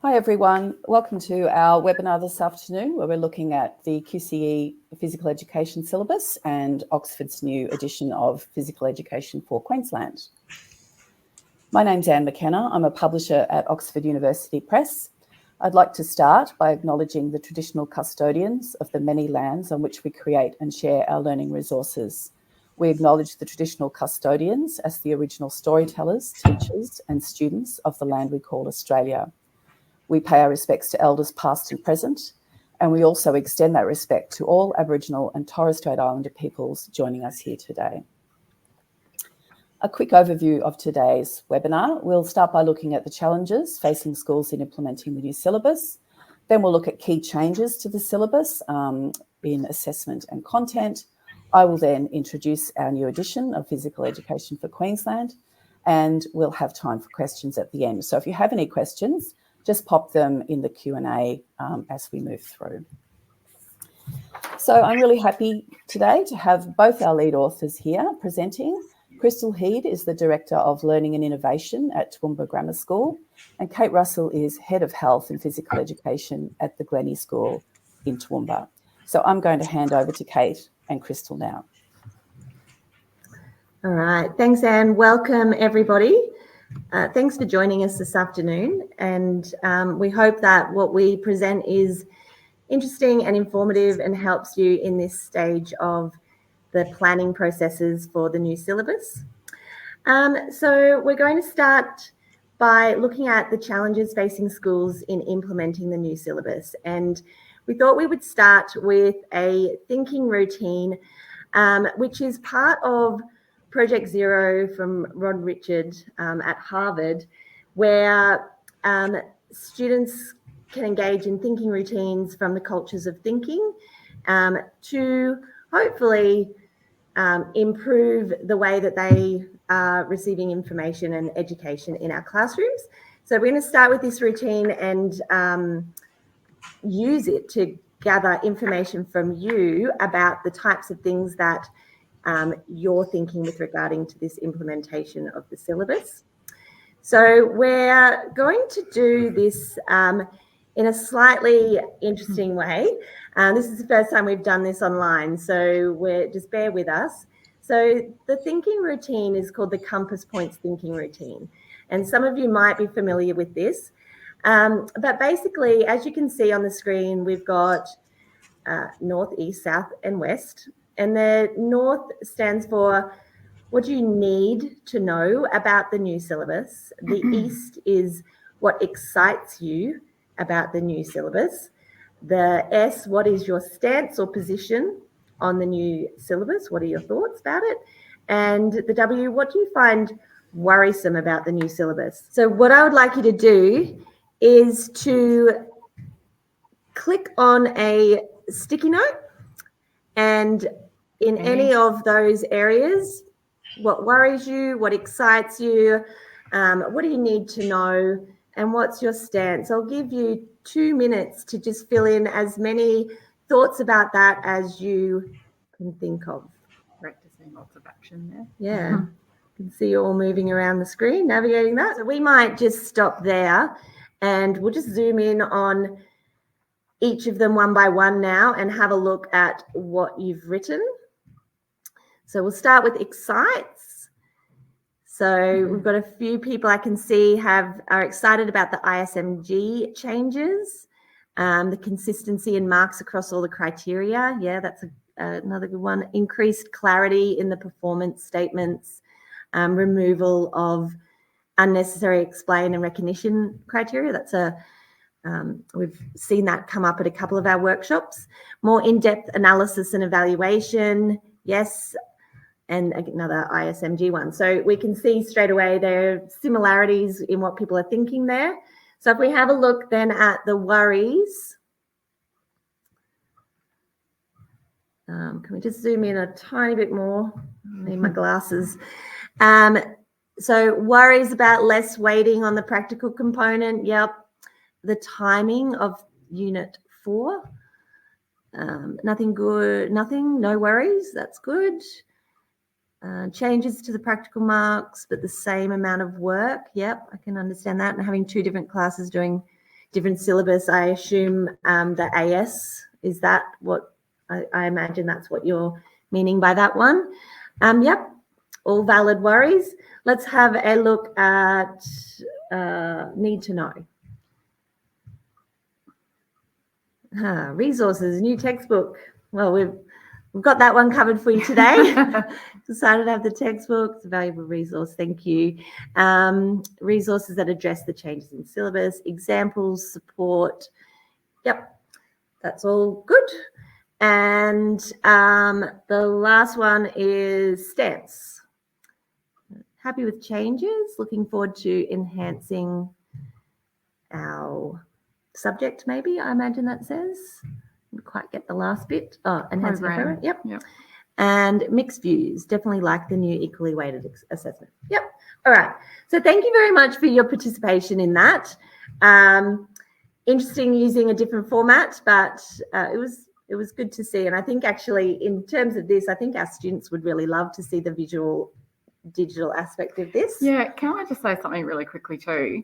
Hi everyone, welcome to our webinar this afternoon where we're looking at the QCE Physical Education Syllabus and Oxford's new edition of Physical Education for Queensland. My name's Anne McKenna, I'm a publisher at Oxford University Press. I'd like to start by acknowledging the traditional custodians of the many lands on which we create and share our learning resources. We acknowledge the traditional custodians as the original storytellers, teachers and students of the land we call Australia. We pay our respects to elders past and present, and we also extend that respect to all Aboriginal and Torres Strait Islander peoples joining us here today. A quick overview of today's webinar. We'll start by looking at the challenges facing schools in implementing the new syllabus. Then we'll look at key changes to the syllabus in assessment and content. I will then introduce our new edition of Physical Education for Queensland, and we'll have time for questions at the end. So if you have any questions, just pop them in the Q&A as we move through. So I'm really happy today to have both our lead authors here presenting. Crystal Heed is the Director of Learning and Innovation at Toowoomba Grammar School, and Kate Russell is Head of Health and Physical Education at the Glennie School in Toowoomba. So I'm going to hand over to Kate and Crystal now. All right, thanks Anne. Welcome everybody. Thanks for joining us this afternoon, and we hope that what we present is interesting and informative and helps you in this stage of the planning processes for the new syllabus. So we're going to start by looking at the challenges facing schools in implementing the new syllabus, and we thought we would start with a thinking routine, which is part of Project Zero from Rod Richard at Harvard, where students can engage in thinking routines from the cultures of thinking to hopefully improve the way that they are receiving information and education in our classrooms. So we're going to start with this routine and use it to gather information from you about the types of things that you're thinking with regarding to this implementation of the syllabus. So we're going to do this in a slightly interesting way. This is the first time we've done this online, so just bear with us. So the thinking routine is called the Compass Points Thinking Routine, and some of you might be familiar with this. But basically, as you can see on the screen, we've got north, east, south, and west. And the north stands for what do you need to know about the new syllabus. The east is what excites you about the new syllabus. The S, what is your stance or position on the new syllabus? What are your thoughts about it? And the W, what do you find worrisome about the new syllabus? So what I would like you to do is to click on a sticky note, and in any of those areas, what worries you, what excites you, what do you need to know, and what's your stance? I'll give you 2 minutes to just fill in as many thoughts about that as you can think of. Practicing lots of action there. Yeah, you can see you all moving around the screen, navigating that. So we might just stop there and we'll just zoom in on each of them one by one now and have a look at what you've written. So we'll start with excites. So we've got a few people I can see are excited about the ISMG changes, the consistency in marks across all the criteria. Yeah, that's another good one. Increased clarity in the performance statements, removal of unnecessary explain and recognition criteria. That's we've seen that come up at a couple of our workshops. More in-depth analysis and evaluation. Yes. And another ISMG one. So we can see straight away there are similarities in what people are thinking there. So if we have a look then at the worries, can we just zoom in a tiny bit more? I need my glasses. So worries about less weighting on the practical component. Yep. The timing of Unit 4. Nothing good, no worries. That's good. Changes to the practical marks, but the same amount of work. Yep, I can understand that. And having 2 different classes doing different syllabus. I assume the AS, is that what, I imagine that's what you're meaning by that one. Yep, all valid worries. Let's have a look at need to know. Resources, new textbook. Well, we've got that one covered for you today. Decided to have the textbook. It's a valuable resource. Thank you. Resources that address the changes in syllabus, examples, support. Yep, that's all good. And the last one is stance. Happy with changes. Looking forward to enhancing our subject, maybe, I imagine that says. Didn't quite get the last bit. Oh, enhancing the program. Yep. And mixed views. Definitely like the new equally weighted assessment. Yep. All right. So thank you very much for your participation in that. Interesting using a different format, but it was good to see. And I think actually in terms of this, I think our students would really love to see the visual digital aspect of this. Yeah, can I just say something really quickly too?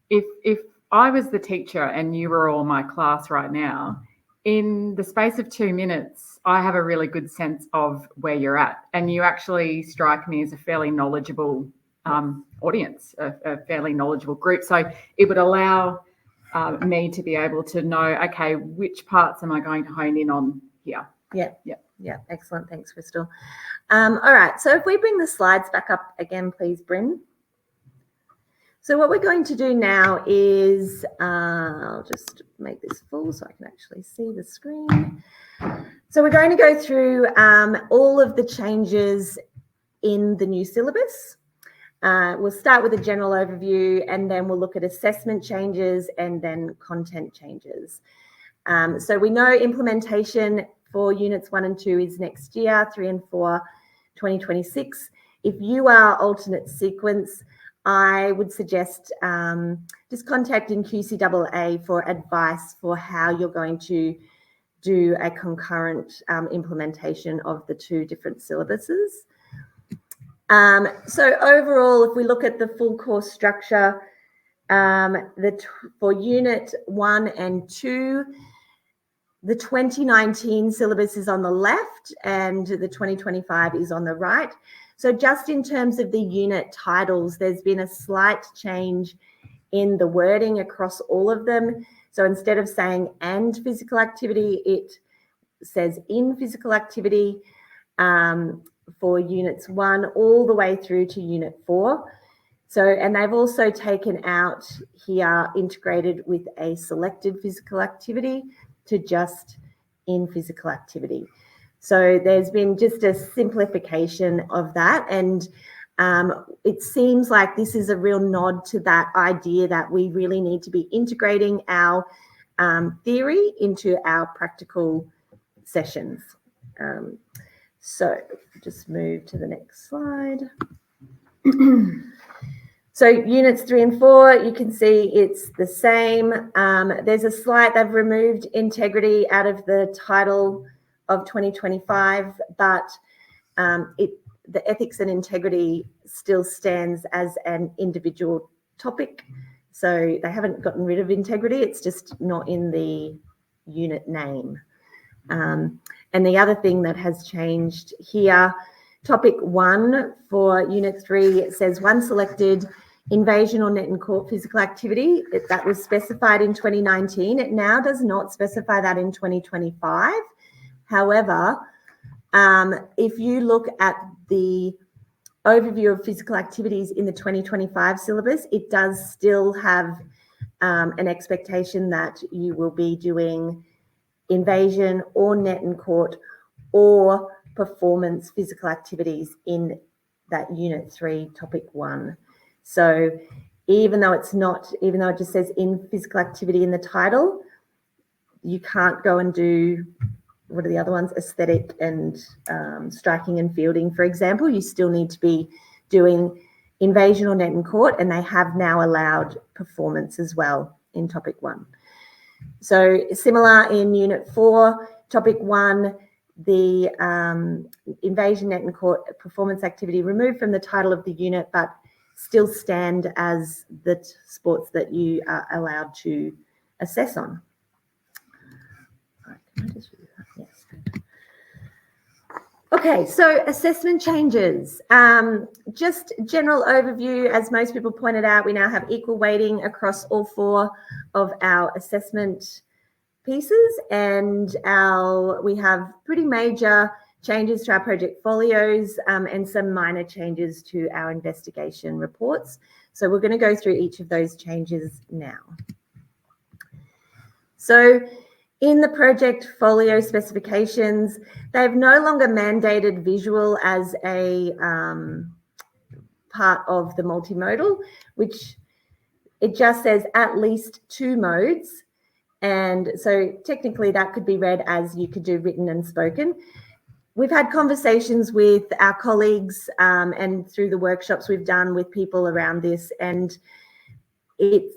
If I was the teacher and you were all my class right now, in the space of 2 minutes, I have a really good sense of where you're at. And you actually strike me as a fairly knowledgeable audience, a fairly knowledgeable group. So it would allow me to be able to know, okay, which parts am I going to hone in on here? Yeah, excellent. Thanks, Crystal. All right, so if we bring the slides back up again, please, Bryn. So what we're going to do now is, I'll just make this full so I can actually see the screen. So we're going to go through all of the changes in the new syllabus. We'll start with a general overview, and then we'll look at assessment changes and then content changes. So we know implementation for units 1 and 2 is next year, 3 and 4, 2026. If you are alternate sequence, I would suggest just contacting QCAA for advice for how you're going to do a concurrent implementation of the 2 different syllabuses. So overall, if we look at the full course structure, for Unit 1 and 2, the 2019 syllabus is on the left and the 2025 is on the right. So just in terms of the unit titles, there's been a slight change in the wording across all of them. So instead of saying and physical activity, it says in physical activity for units 1 all the way through to unit 4. So, and they've also taken out here integrated with a selected physical activity to just in physical activity. So there's been just a simplification of that. And it seems like this is a real nod to that idea that we really need to be integrating our theory into our practical sessions. So just move to the next slide. So units 3 and 4, you can see it's the same. There's a slight, they've removed integrity out of the title of 2025, but the ethics and integrity still stands as an individual topic. So they haven't gotten rid of integrity, it's just not in the unit name. And the other thing that has changed here, topic 1 for unit 3, it says 1 selected invasion or net and court physical activity. That was specified in 2019. It now does not specify that in 2025. However, if you look at the overview of physical activities in the 2025 syllabus, it does still have an expectation that you will be doing invasion or net and court or performance physical activities in that unit 3 topic 1. So even though it just says in physical activity in the title, you can't go and do, what are the other ones? Aesthetic and striking and fielding, for example. You still need to be doing invasion or net and court, and they have now allowed performance as well in topic 1. So similar in unit 4, topic 1, the invasion, net and court performance activity removed from the title of the unit, but still stand as the sports that you are allowed to assess on. Right, can I just read that? Yes. Okay, so assessment changes. Just general overview, as most people pointed out, we now have equal weighting across all 4 of our assessment pieces, and we have pretty major changes to our project folios and some minor changes to our investigation reports. So we're going to go through each of those changes now. So in the project folio specifications, they've no longer mandated visual as a part of the multimodal, which it just says at least 2 modes. And so technically that could be read as you could do written and spoken. We've had conversations with our colleagues and through the workshops we've done with people around this, and it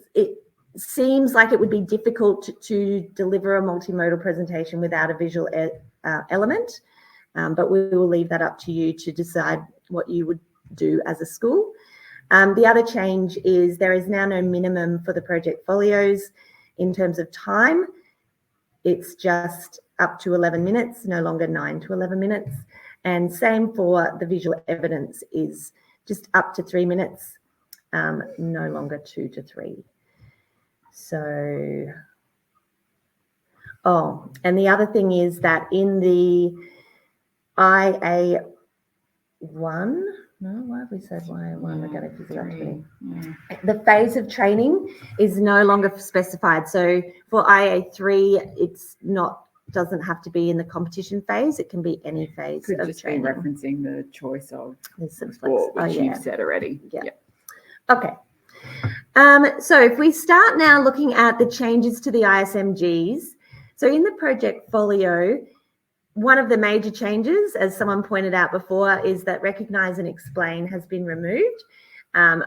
seems like it would be difficult to deliver a multimodal presentation without a visual element, but we will leave that up to you to decide what you would do as a school. The other change is there is now no minimum for the project folios in terms of time. It's just up to 11 minutes, no longer 9 to 11 minutes. And same for the visual evidence is just up to 3 minutes, no longer 2 to 3. So, and the other thing is that in the IA1, no, why have we said IA1? We're going to figure out to the phase of training is no longer specified. So for IA3, it's doesn't have to be in the competition phase. It can be any phase Could of just training. be referencing the choice of sport, which you've said already. Yeah. Okay. So if we start now looking at the changes to the ISMGs, so in the project folio, one of the major changes, as someone pointed out before, is that recognise and explain has been removed,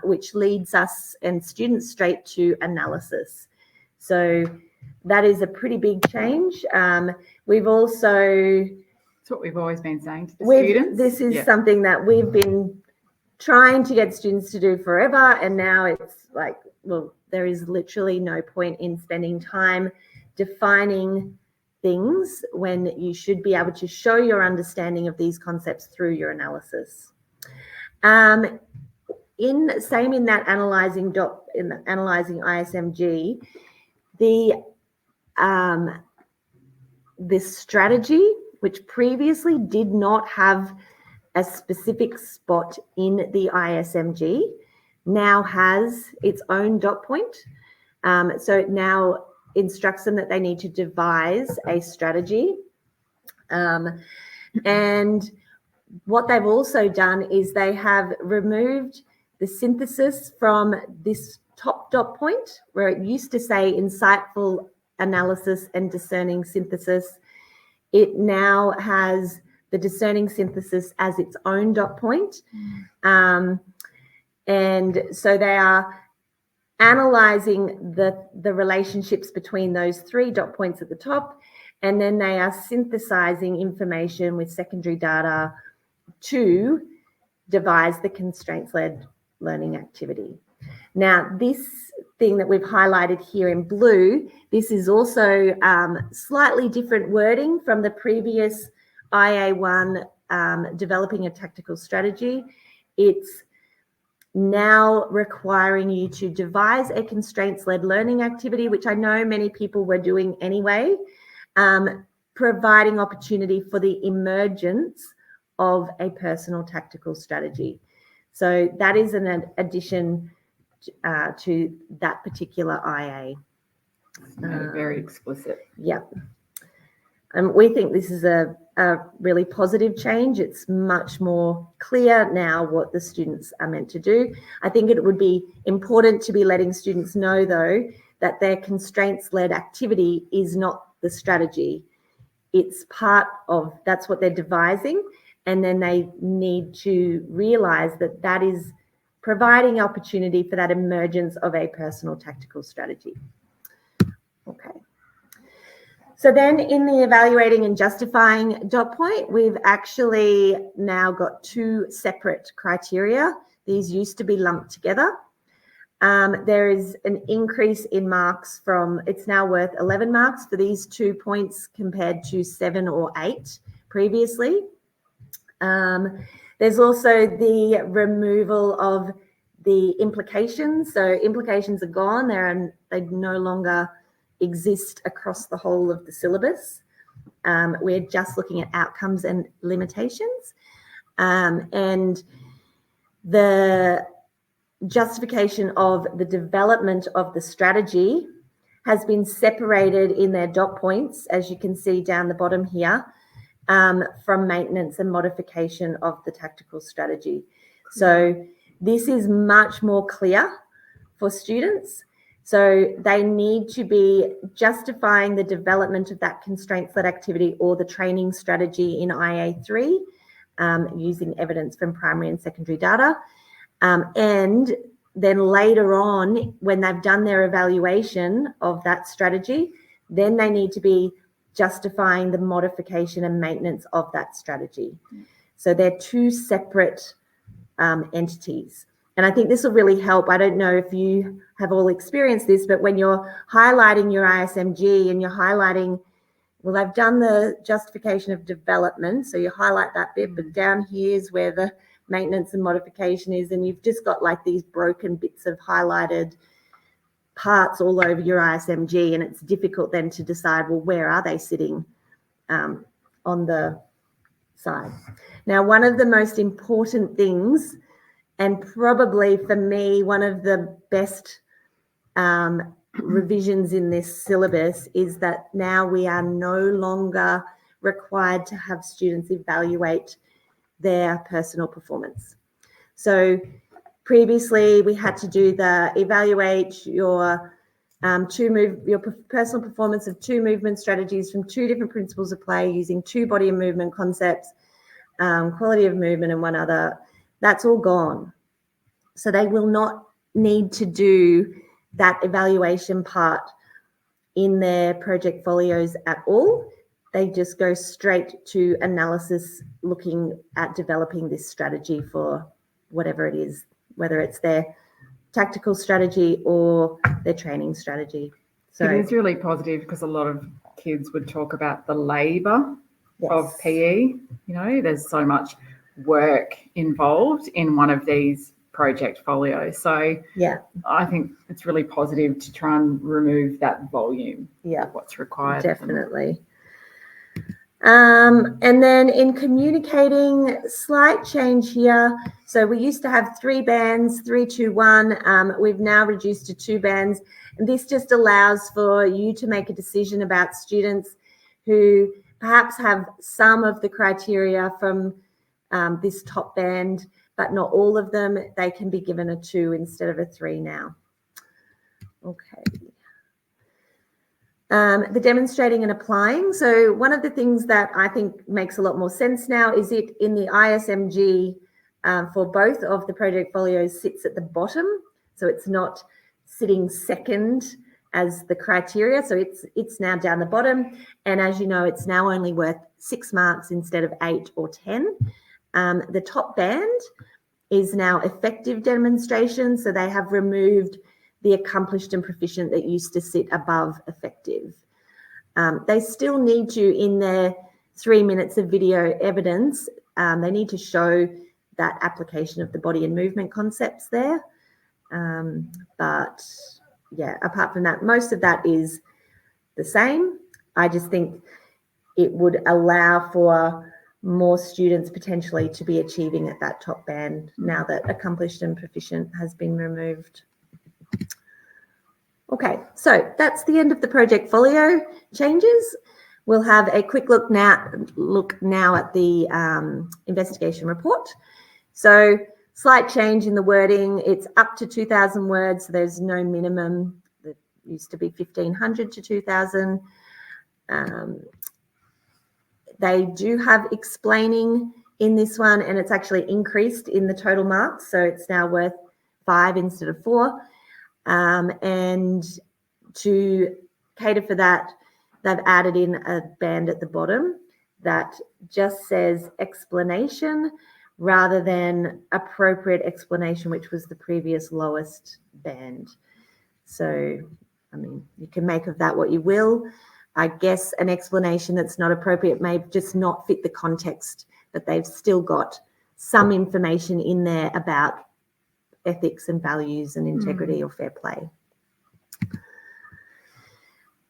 which leads us and students straight to analysis. So that is a pretty big change. We've also... It's what we've always been saying to the students. This is something that we've been trying to get students to do forever, and now it's like, well, there is literally no point in spending time defining things when you should be able to show your understanding of these concepts through your analysis. In that analysing ISMG, this strategy, which previously did not have a specific spot in the ISMG, now has its own dot point. So it now instructs them that they need to devise a strategy. And what they've also done is they have removed the synthesis from this top dot point, where it used to say insightful analysis and discerning synthesis. It now has the discerning synthesis as its own dot point. And so they are analysing the relationships between those 3 dot points at the top, and then they are synthesising information with secondary data to devise the constraints-led learning activity. Now, this thing that we've highlighted here in blue, this is also slightly different wording from the previous IA1, developing a tactical strategy. It's now requiring you to devise a constraints-led learning activity, which I know many people were doing anyway, providing opportunity for the emergence of a personal tactical strategy. So that is an addition to that particular IA. Very explicit. Yeah. We think this is a really positive change. It's much more clear now what the students are meant to do. I think it would be important to be letting students know, though, that their constraints-led activity is not the strategy. It's part of, that's what they're devising, and then they need to realise that that is providing opportunity for that emergence of a personal tactical strategy. Okay. So then in the evaluating and justifying dot point, we've actually now got 2 separate criteria. These used to be lumped together. There is an increase in marks from, it's now worth 11 marks for these 2 points compared to 7 or 8 previously. There's also the removal of the implications. So implications are gone. They no longer exist across the whole of the syllabus. We're just looking at outcomes and limitations. And the justification of the development of the strategy has been separated in their dot points, as you can see down the bottom here, from maintenance and modification of the tactical strategy. So this is much more clear for students. So they need to be justifying the development of that constraints-led activity or the training strategy in IA3 using evidence from primary and secondary data. And then later on, when they've done their evaluation of that strategy, then they need to be justifying the modification and maintenance of that strategy. So they're two separate entities. And I think this will really help. I don't know if you have all experienced this, but when you're highlighting your ISMG and you're highlighting, well, I've done the justification of development, so you highlight that bit, but down here is where the maintenance and modification is, and you've just got like these broken bits of highlighted parts all over your ISMG, and it's difficult then to decide, well, where are they sitting on the side? Now, one of the most important things, and probably for me, one of the best revisions in this syllabus, is that now we are no longer required to have students evaluate their personal performance. So previously we had to do the evaluate your personal performance of 2 movement strategies from 2 different principles of play using 2 body and movement concepts, quality of movement and one other. That's all gone. So they will not need to do that evaluation part in their project folios at all. They just go straight to analysis, looking at developing this strategy for whatever it is, whether it's their tactical strategy or their training strategy. So it is really positive because a lot of kids would talk about the labour yes. of PE. You know, there's so much work involved in one of these project folios. So yeah, I think it's really positive to try and remove that volume of what's required. Definitely. And then in communicating, slight change here. So we used to have 3 bands, 3, 2, 1. We've now reduced to 2 bands. And this just allows for you to make a decision about students who perhaps have some of the criteria from this top band, but not all of them. They can be given a 2 instead of a 3 now. Okay. The demonstrating and applying. So one of the things that I think makes a lot more sense now is it in the ISMG for both of the project folios sits at the bottom. So it's not sitting second as the criteria. So it's now down the bottom. And as you know, it's now only worth 6 marks instead of 8 or 10. The top band is now effective demonstration. So they have removed the accomplished and proficient that used to sit above effective. They still need to, in their 3 minutes of video evidence, they need to show that application of the body and movement concepts there. But yeah, apart from that, most of that is the same. I just think it would allow for more students potentially to be achieving at that top band now that accomplished and proficient has been removed. Okay, so that's the end of the project folio changes. We'll have a quick look now at the investigation report. So slight change in the wording. It's up to 2,000 words. So there's no minimum. It used to be 1,500 to 2,000. They do have explaining in this one, and it's actually increased in the total marks. So it's now worth 5 instead of 4. And to cater for that, they've added in a band at the bottom that just says explanation rather than appropriate explanation, which was the previous lowest band. So, I mean, you can make of that what you will. I guess an explanation that's not appropriate may just not fit the context, but they've still got some information in there about ethics and values and integrity or fair play.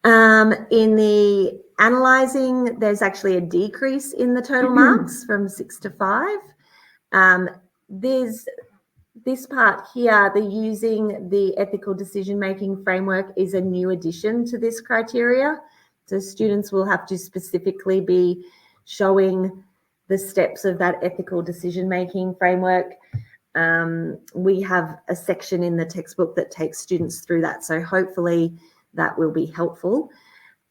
In the analysing, there's actually a decrease in the total marks from 6 to 5. There's this part here, the using the ethical decision-making framework is a new addition to this criteria. So students will have to specifically be showing the steps of that ethical decision-making framework. We have a section in the textbook that takes students through that. So hopefully that will be helpful.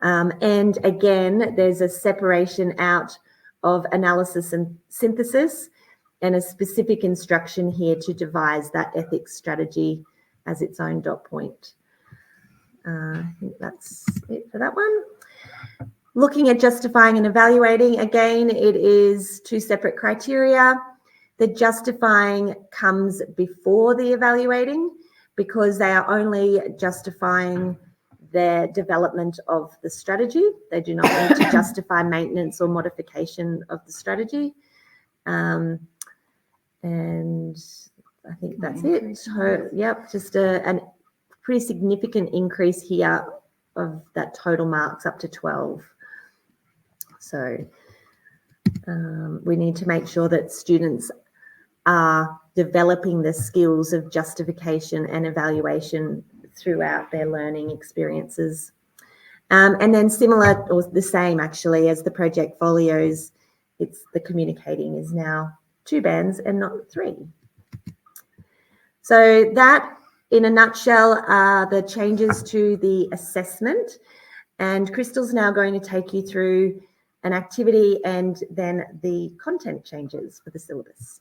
And again, there's a separation out of analysis and synthesis and a specific instruction here to devise that ethics strategy as its own dot point. I think that's it for that one. Looking at justifying and evaluating, again, it is 2 separate criteria. The justifying comes before the evaluating because they are only justifying their development of the strategy. They do not need to justify maintenance or modification of the strategy. And I think that's it. So, yep, just a pretty significant increase here of that total marks up to 12. So we need to make sure that students are developing the skills of justification and evaluation throughout their learning experiences. And then similar or the same actually as the project folios, it's the communicating is now 2 bands and not 3. So that in a nutshell are the changes to the assessment, and Crystal's now going to take you through an activity and then the content changes for the syllabus.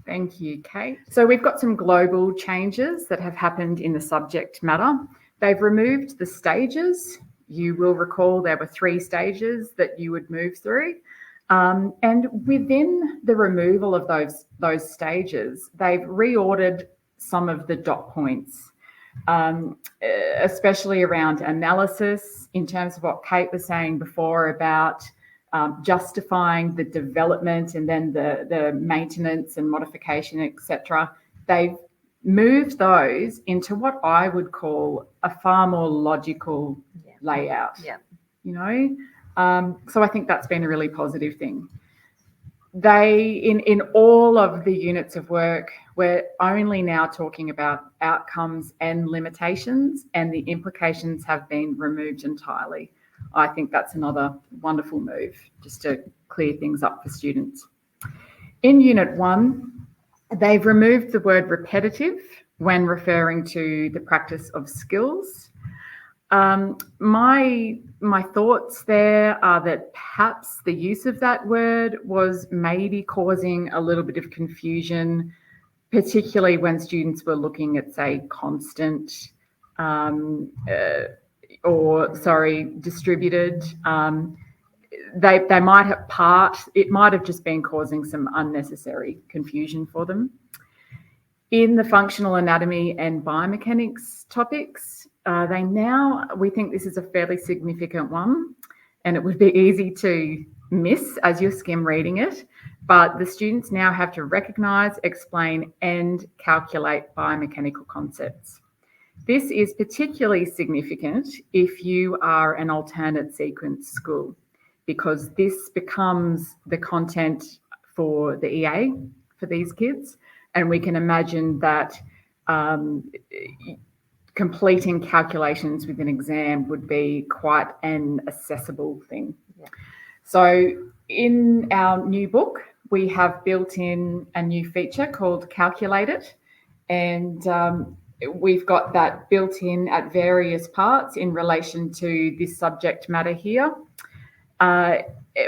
Thank you, Kate. So we've got some global changes that have happened in the subject matter. They've removed the stages. You will recall there were 3 stages that you would move through. And within the removal of those stages, they've reordered some of the dot points, especially around analysis in terms of what Kate was saying before about justifying the development and then the maintenance and modification, etc. They've moved those into what I would call a far more logical layout. Yeah. You know, so I think that's been a really positive thing. They, in all of the units of work, we're only now talking about outcomes and limitations, and the implications have been removed entirely. I think that's another wonderful move just to clear things up for students. In Unit 1, they've removed the word repetitive when referring to the practice of skills. My thoughts there are that perhaps the use of that word was maybe causing a little bit of confusion, particularly when students were looking at, say, constant distributed. They might have it might have just been causing some unnecessary confusion for them. In the functional anatomy and biomechanics topics, we think this is a fairly significant one, and it would be easy to miss as you're skim reading it, but the students now have to recognise, explain and calculate biomechanical concepts. This is particularly significant if you are an alternate sequence school, because this becomes the content for the EA for these kids, and we can imagine that completing calculations with an exam would be quite an accessible thing. Yeah. So in our new book, we have built in a new feature called Calculate It, and we've got that built in at various parts in relation to this subject matter here.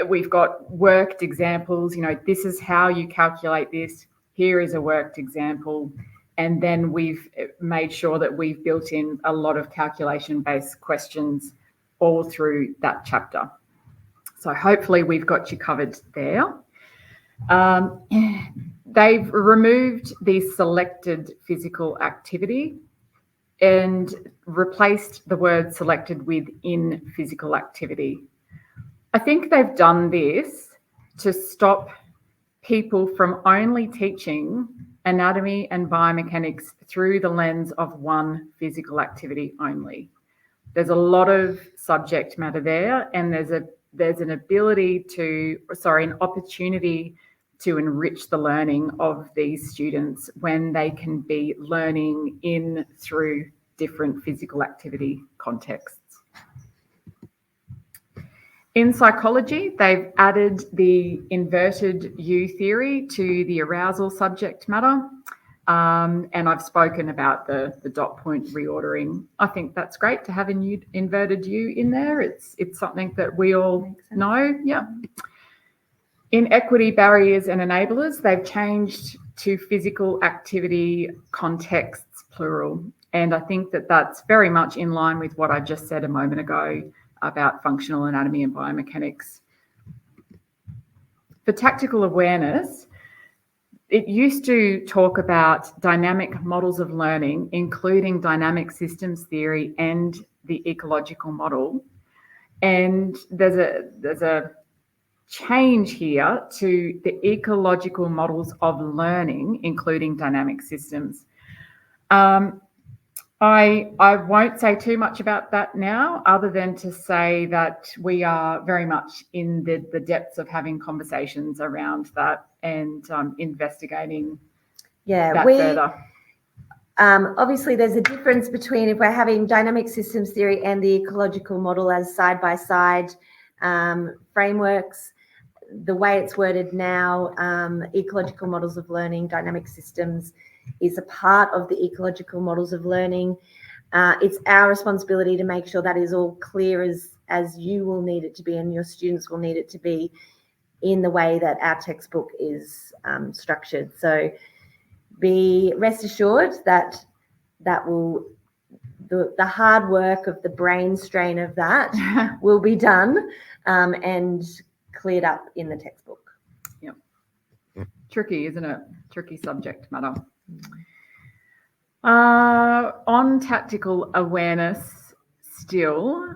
We've got worked examples, this is how you calculate this, here is a worked example. And then we've made sure that we've built in a lot of calculation-based questions all through that chapter. So hopefully we've got you covered there. They've removed the selected physical activity and replaced the word selected with in physical activity. I think they've done this to stop people from only teaching anatomy and biomechanics through the lens of one physical activity only. There's a lot of subject matter there, and there's an opportunity to enrich the learning of these students when they can be learning in through different physical activity contexts. In psychology, they've added the inverted U theory to the arousal subject matter. And I've spoken about the dot point reordering. I think that's great to have an inverted U in there. It's something that we all know. Yeah. In equity, barriers and enablers, they've changed to physical activity contexts, plural. And I think that that's very much in line with what I just said a moment ago about functional anatomy and biomechanics. For tactical awareness, it used to talk about dynamic models of learning, including dynamic systems theory and the ecological model. And there's a change here to the ecological models of learning, including dynamic systems. I won't say too much about that now, other than to say that we are very much in the depths of having conversations around that and investigating that further. Obviously, there's a difference between if we're having dynamic systems theory and the ecological model as side-by-side frameworks. The way it's worded now, ecological models of learning, dynamic systems is a part of the ecological models of learning. It's our responsibility to make sure that is all clear as you will need it to be and your students will need it to be in the way that our textbook is structured. So be rest assured that will the hard work of the brain strain of that will be done and cleared up in the textbook. Yeah. Tricky, isn't it? Tricky subject matter. On tactical awareness still,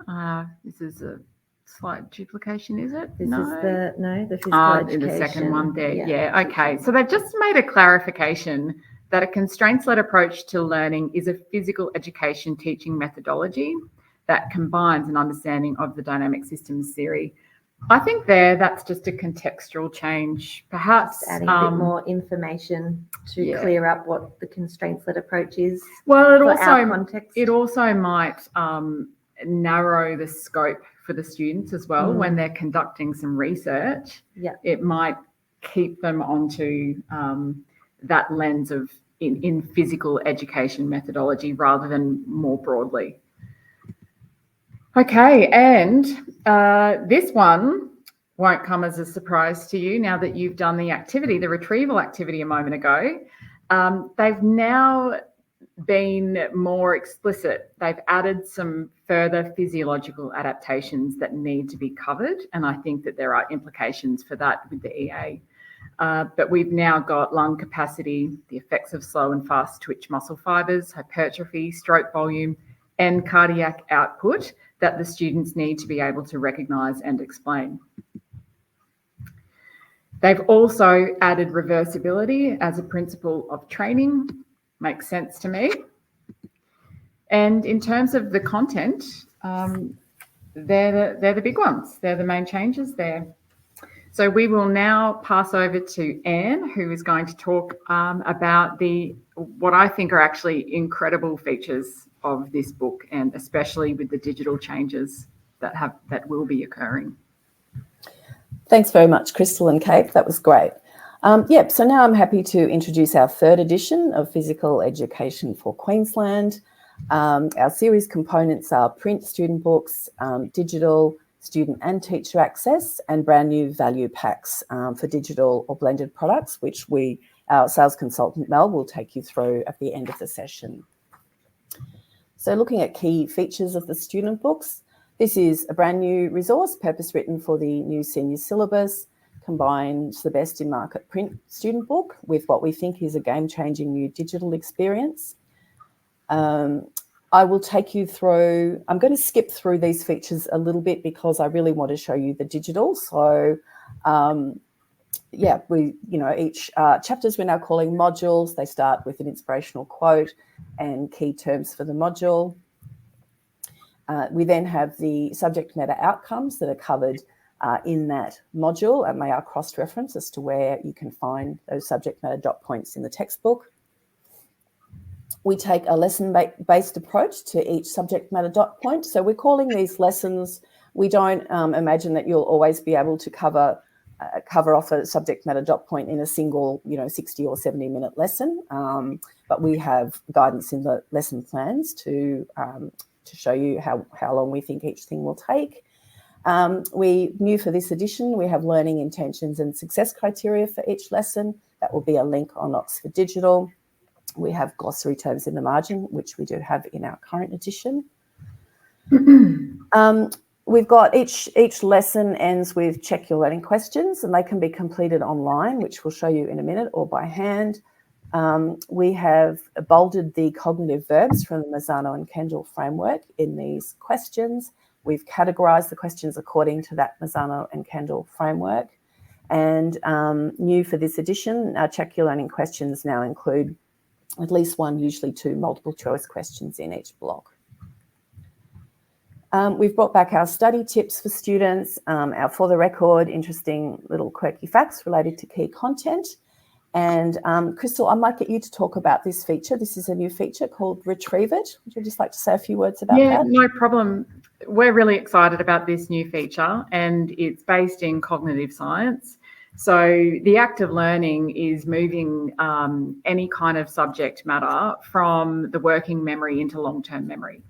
this is a slight duplication, is it? This is the physical education. The second one there, yeah. Okay, so they've just made a clarification that a constraints-led approach to learning is a physical education teaching methodology that combines an understanding of the dynamic systems theory. I think that's just a contextual change, perhaps. Just adding a bit more information to clear up what the constraints-led approach is. Well, it also might narrow the scope for the students as well when they're conducting some research. Yeah, it might keep them onto that lens of in physical education methodology rather than more broadly. Okay, and this one won't come as a surprise to you now that you've done the activity, the retrieval activity a moment ago. They've now been more explicit. They've added some further physiological adaptations that need to be covered, and I think that there are implications for that with the EA. But we've now got lung capacity, the effects of slow and fast twitch muscle fibres, hypertrophy, stroke volume, and cardiac output that the students need to be able to recognise and explain. They've also added reversibility as a principle of training. Makes sense to me. And in terms of the content, they're the big ones. They're the main changes there. So we will now pass over to Anne, who is going to talk about what I think are actually incredible features of this book, and especially with the digital changes that will be occurring. Thanks very much, Crystal and Kate. That was great. So now I'm happy to introduce our third edition of Physical Education for Queensland. Our series components are print student books, digital, student and teacher access, and brand new value packs for digital or blended products, which our sales consultant Mel will take you through at the end of the session. So looking at key features of the student books, this is a brand new resource purpose written for the new senior syllabus. combines the best in market print student book with what we think is a game-changing new digital experience. I will take you through, I'm going to skip through these features a little bit because I really want to show you the digital. So yeah, each chapters we're now calling modules. They start with an inspirational quote and key terms for the module. We then have the subject matter outcomes that are covered in that module, and they are cross-referenced as to where you can find those subject matter dot points in the textbook. We take a lesson-based approach to each subject matter dot point. So we're calling these lessons. We don't imagine that you'll always be able to cover off a subject matter dot point in a single, 60 or 70 minute lesson. But we have guidance in the lesson plans to show you how long we think each thing will take. New for this edition, we have learning intentions and success criteria for each lesson. That will be a link on Oxford Digital. We have glossary terms in the margin, which we do have in our current edition. We've got each lesson ends with check your learning questions, and they can be completed online, which we'll show you in a minute, or by hand. We have bolded the cognitive verbs from the Mazzano and Kendall framework in these questions. We've categorised the questions according to that Mazzano and Kendall framework. And new for this edition, our check your learning questions now include at least one, usually two, multiple choice questions in each block. We've brought back our study tips for students, our for the record, interesting little quirky facts related to key content. And Crystal, I might get you to talk about this feature. This is a new feature called Retrieve It. Would you just like to say a few words about that? Yeah, no problem. We're really excited about this new feature, and it's based in cognitive science. So the act of learning is moving any kind of subject matter from the working memory into long-term memory.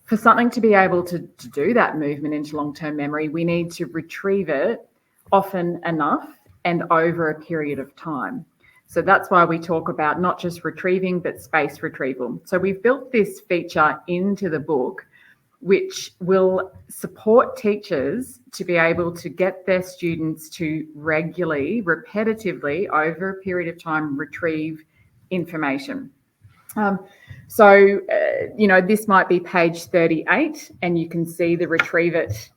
For something to be able to do that movement into long-term memory, we need to retrieve it often enough and over a period of time. So that's why we talk about not just retrieving, but spaced retrieval. So we've built this feature into the book, which will support teachers to be able to get their students to regularly, repetitively, over a period of time, retrieve information. This might be page 38, and you can see the retrieve it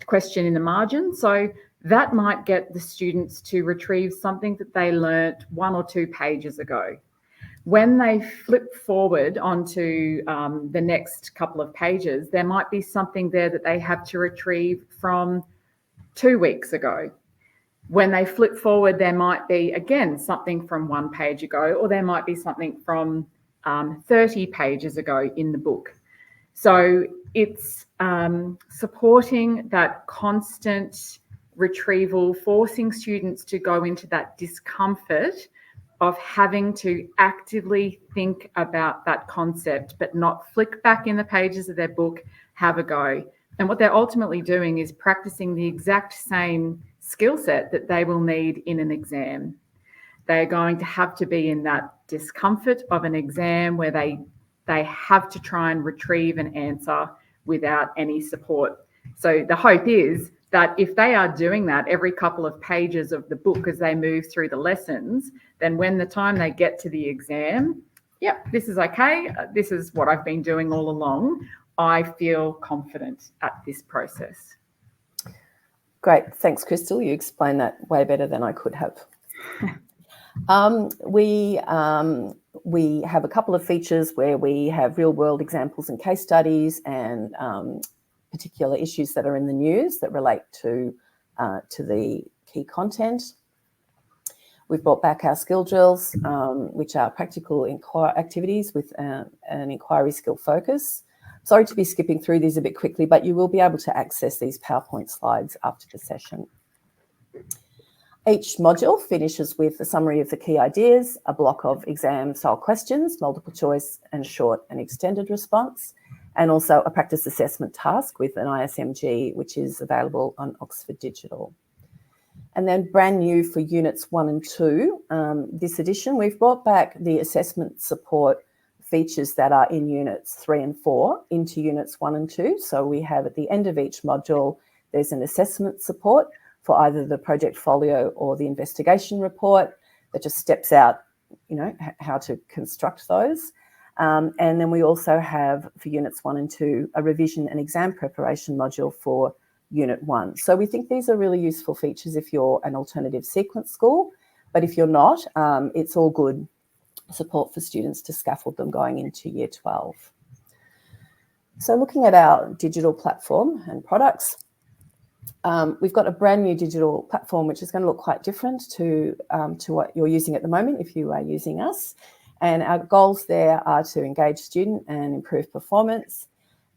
question in the margin. So that might get the students to retrieve something that they learnt 1 or 2 pages ago. When they flip forward onto the next couple of pages, there might be something there that they have to retrieve from 2 weeks ago. When they flip forward, there might be, again, something from 1 page ago, or there might be something from 30 pages ago in the book. So it's supporting that constant retrieval, forcing students to go into that discomfort of having to actively think about that concept, but not flick back in the pages of their book, have a go. And what they're ultimately doing is practicing the exact same skill set that they will need in an exam. They're going to have to be in that discomfort of an exam where they have to try and retrieve an answer without any support. So the hope is that if they are doing that every couple of pages of the book as they move through the lessons, then when the time they get to the exam, yep, this is okay. This is what I've been doing all along. I feel confident at this process. Great. Thanks, Crystal. You explained that way better than I could have. We have a couple of features where we have real-world examples and case studies and particular issues that are in the news that relate to the key content. We've brought back our skill drills, which are practical activities with an inquiry skill focus. Sorry to be skipping through these a bit quickly, but you will be able to access these PowerPoint slides after the session. Each module finishes with a summary of the key ideas, a block of exam-style questions, multiple choice and short and extended response, and also a practice assessment task with an ISMG, which is available on Oxford Digital. And then brand new for Units 1 and 2, this edition, we've brought back the assessment support features that are in Units 3 and 4 into Units 1 and 2. So we have at the end of each module, there's an assessment support for either the project folio or the investigation report that just steps out, how to construct those. And then we also have, for Units 1 and 2, a revision and exam preparation module for Unit 1. So we think these are really useful features if you're an alternative sequence school, but if you're not, it's all good support for students to scaffold them going into Year 12. So looking at our digital platform and products, we've got a brand new digital platform which is going to look quite different to what you're using at the moment if you are using us. And our goals there are to engage student and improve performance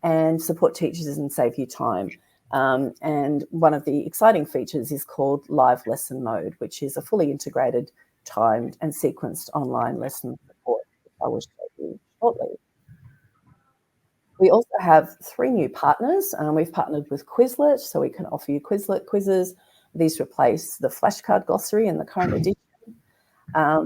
and support teachers and save you time. And one of the exciting features is called Live Lesson Mode, which is a fully integrated, timed and sequenced online lesson support, which I will show you shortly. We also have 3 new partners. We've partnered with Quizlet, so we can offer you Quizlet quizzes. These replace the flashcard glossary in the current edition.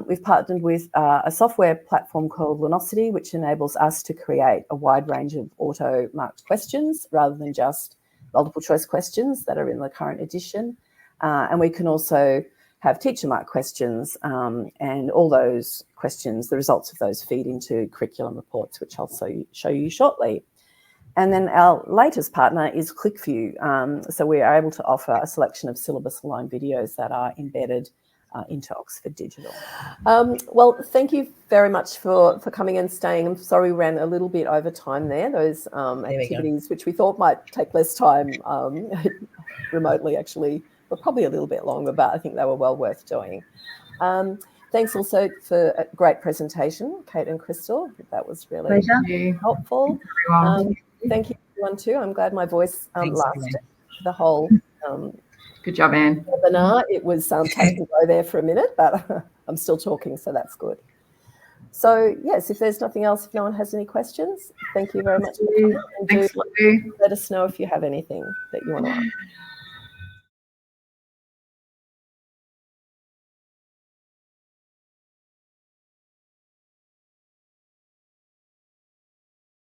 We've partnered with a software platform called Lunosity, which enables us to create a wide range of auto-marked questions rather than just multiple choice questions that are in the current edition. And we can also have teacher-marked questions, and all those questions, the results of those feed into curriculum reports, which I'll show you shortly. And then our latest partner is ClickView. So we are able to offer a selection of syllabus-aligned videos that are embedded into Oxford Digital. Well, thank you very much for coming and staying. I'm sorry we ran a little bit over time there. Those activities, which we thought might take less time remotely, actually were probably a little bit longer, but I think they were well worth doing. Thanks also for a great presentation, Kate and Crystal. That was really helpful. Thank you everyone too. I'm glad my voice lasted the whole good job, Anne. webinar. It was touch and go there for a minute, but I'm still talking, so that's good. So yes, if there's nothing else, if no one has any questions, thank you very much. And Thanks, do let us know if you have anything that you want to ask.